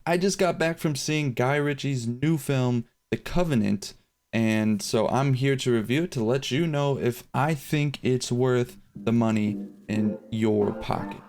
I just got back from seeing Guy Ritchie's new film, The Covenant, and so I'm here to review it to let you know if I think it's worth the money in your pocket.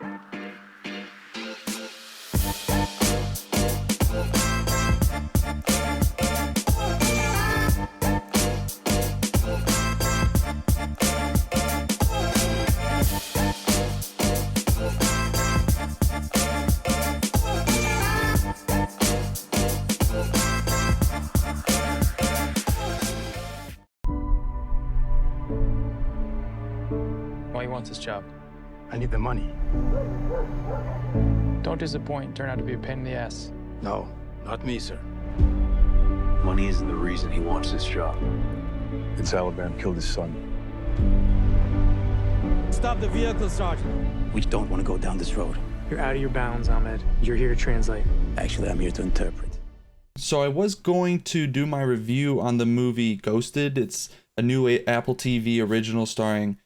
Why you want this job? I need the money. Don't disappoint and turn out to be a pain in the ass. No, not me, sir. Money isn't the reason he wants this job. It's Alabama killed his son. Stop the vehicle, Sergeant. We don't want to go down this road. You're out of your bounds, Ahmed. You're here to translate. Actually, I'm here to interpret. So I was going to do my review on the movie Ghosted. It's a new Apple TV original starring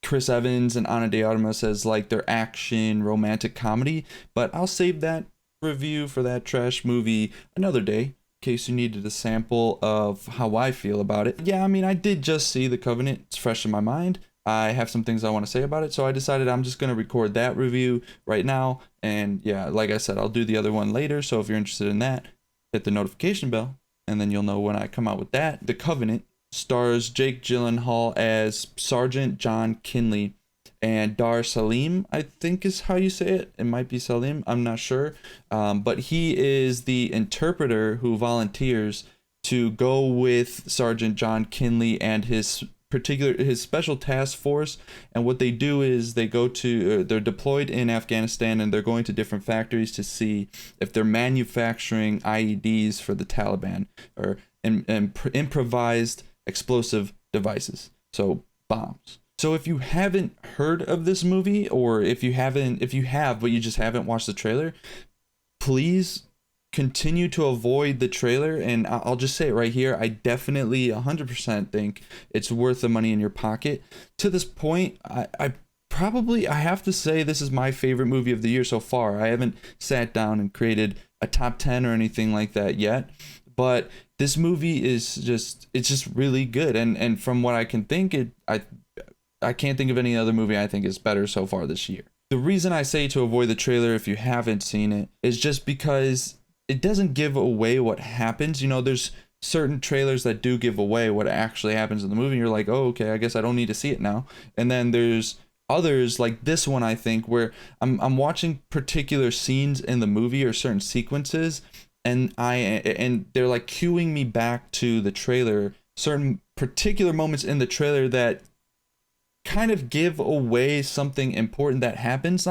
Chris Evans and Ana de Armas as like their action romantic comedy, but I'll save that review for that trash movie another day in case you needed a sample of how I feel about it. Yeah, I mean, I did just see The Covenant. It's fresh in my mind. I have some things I want to say about it, so I decided I'm just going to record that review right now. And yeah, like I said, I'll do the other one later, so if you're interested in that, hit the notification bell, and then you'll know when I come out with that. The Covenant stars Jake Gyllenhaal as Sergeant John Kinley, and Dar Salim, I think is how you say it. It might be Salim, I'm not sure. But he is the interpreter who volunteers to go with Sergeant John Kinley and his special task force. And what they do is they're deployed in Afghanistan, and they're going to different factories to see if they're manufacturing IEDs for the Taliban, or improvised explosive devices, so bombs. So if you haven't heard of this movie, or if you have but you just haven't watched the trailer, please continue to avoid the trailer. And I'll just say it right here, I definitely 100% think it's worth the money in your pocket. To this point, I have to say this is my favorite movie of the year so far. I haven't sat down and created a top 10 or anything like that yet, but this movie is just really good. And from what I can think, I can't think of any other movie I think is better so far this year. The reason I say to avoid the trailer if you haven't seen it is just because it doesn't give away what happens. You know, there's certain trailers that do give away what actually happens in the movie. You're like, oh, okay, I guess I don't need to see it now. And then there's others like this one, I think, where I'm watching particular scenes in the movie or certain sequences, and they're like cueing me back to the trailer, certain particular moments in the trailer that kind of give away something important that happens.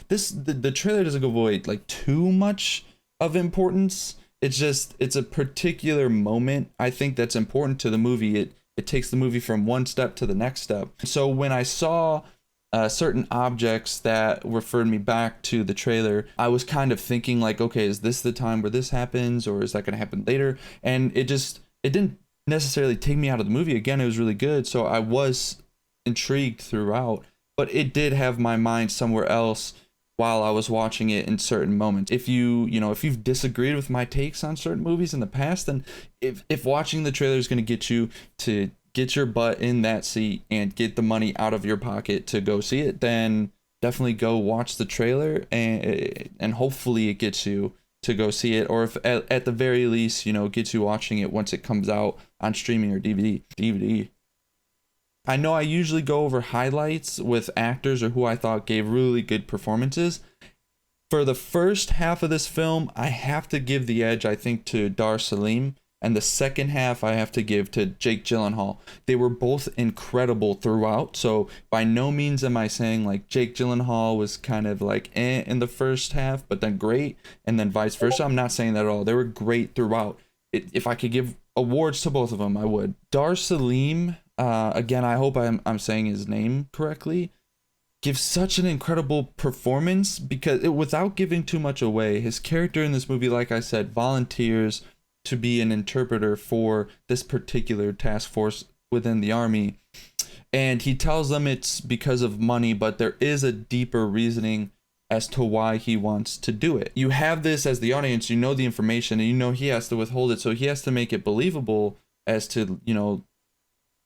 The trailer doesn't give away like too much of importance. It's a particular moment I think that's important to the movie. It takes the movie from one step to the next step. So when I saw certain objects that referred me back to the trailer, I was kind of thinking like, okay, is this the time where this happens, or is that going to happen later? And it didn't necessarily take me out of the movie. Again, it was really good, so I was intrigued throughout, but it did have my mind somewhere else while I was watching it in certain moments. If you've disagreed with my takes on certain movies in the past, then if watching the trailer is going to get you to get your butt in that seat and get the money out of your pocket to go see it, then definitely go watch the trailer, and hopefully it gets you to go see it, or if at the very least, gets you watching it once it comes out on streaming or DVD. I know I usually go over highlights with actors or who I thought gave really good performances. For the first half of this film, I have to give the edge, I think, to Dar Salim. And the second half I have to give to Jake Gyllenhaal. They were both incredible throughout. So by no means am I saying like Jake Gyllenhaal was kind of like in the first half, but then great, and then vice versa. I'm not saying that at all. They were great throughout. If I could give awards to both of them, I would. Dar Salim, again, I hope I'm saying his name correctly, gives such an incredible performance because without giving too much away, his character in this movie, like I said, volunteers to be an interpreter for this particular task force within the army. And he tells them it's because of money, but there is a deeper reasoning as to why he wants to do it. You have this as the audience, you know the information, and you know he has to withhold it, so he has to make it believable as to, you know,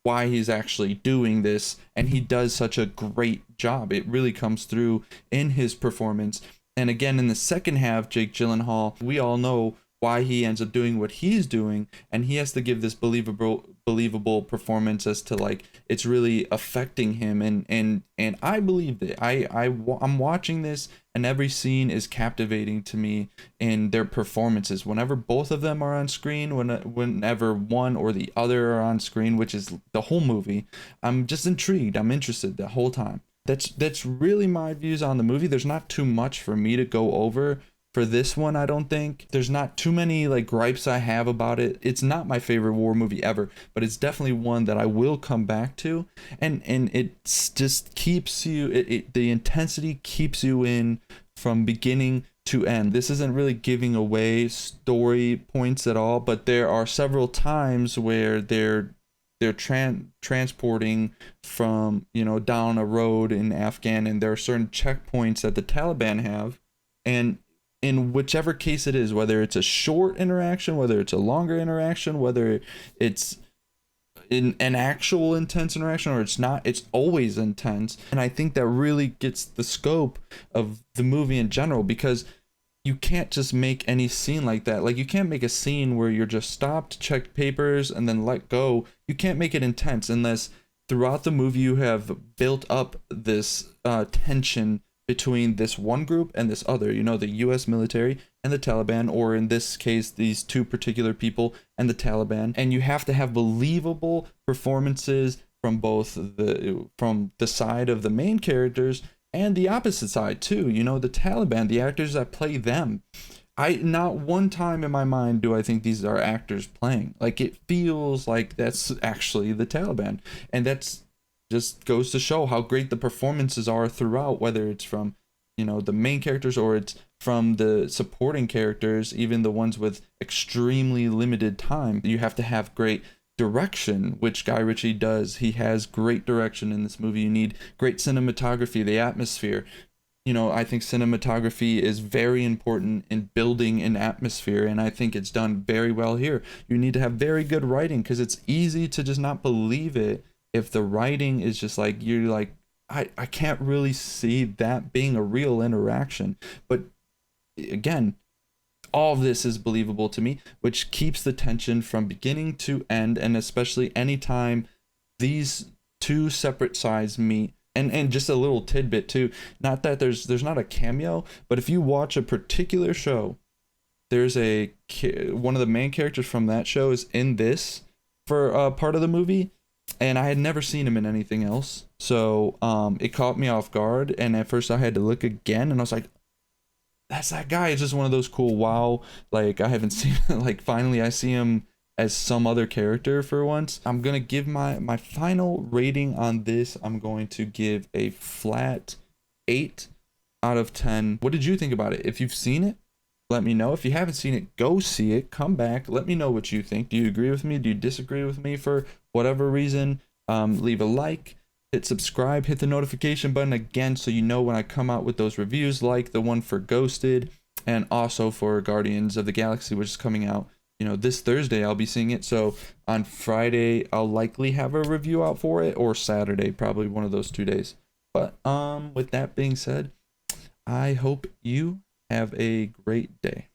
why he's actually doing this, and he does such a great job. It really comes through in his performance. And again, in the second half, Jake Gyllenhaal, we all know why he ends up doing what he's doing, and he has to give this believable performance as to like it's really affecting him, and I believed it. I'm watching this, and every scene is captivating to me in their performances. Whenever both of them are on screen, whenever one or the other are on screen, which is the whole movie, I'm just intrigued. I'm interested the whole time. That's really my views on the movie. There's not too much for me to go over for this one. I don't think there's not too many like gripes I have about it. It's not my favorite war movie ever, but it's definitely one that I will come back to, and it just keeps you, the intensity keeps you in from beginning to end. This isn't really giving away story points at all, but there are several times where they're transporting from, you know, down a road in Afghan, and there are certain checkpoints that the Taliban have, and in whichever case it is, whether it's a short interaction, whether it's a longer interaction, whether it's in an actual intense interaction or it's not, it's always intense. And I think that really gets the scope of the movie in general, because you can't just make any scene like that. Like, you can't make a scene where you're just stopped, checked papers, and then let go. You can't make it intense unless throughout the movie you have built up this tension between this one group and this other, you know, the US military and the Taliban, or in this case, these two particular people and the Taliban. And you have to have believable performances from from the side of the main characters and the opposite side too. You know, the Taliban, the actors that play them. Not one time in my mind do I think these are actors playing. Like, it feels like that's actually the Taliban. And that's just goes to show how great the performances are throughout, whether it's from, you know, the main characters or it's from the supporting characters, even the ones with extremely limited time. You have to have great direction, which Guy Ritchie does. He has great direction in this movie. You need great cinematography, the atmosphere. You know, I think cinematography is very important in building an atmosphere, and I think it's done very well here. You need to have very good writing, because it's easy to just not believe it if the writing is just like, you're like, I can't really see that being a real interaction. But again, all of this is believable to me, which keeps the tension from beginning to end, and especially anytime these two separate sides meet. And just a little tidbit too, not that there's not a cameo, but if you watch a particular show, there's one of the main characters from that show is in this for part of the movie, and I had never seen him in anything else, so it caught me off guard, and at first I had to look again, and I was like, that's that guy. It's just one of those cool wow, like I haven't seen like finally I see him as some other character for once. I'm gonna give my final rating on this. I'm going to give a flat 8 out of 10. What did you think about it? If you've seen it, let me know. If you haven't seen it, go see it. Come back. Let me know what you think. Do you agree with me? Do you disagree with me for whatever reason? Leave a like, hit subscribe, hit the notification button again so you know when I come out with those reviews, like the one for Ghosted and also for Guardians of the Galaxy, which is coming out, you know, this Thursday. I'll be seeing it. So on Friday, I'll likely have a review out for it, or Saturday, probably one of those 2 days. But with that being said, I hope you have a great day.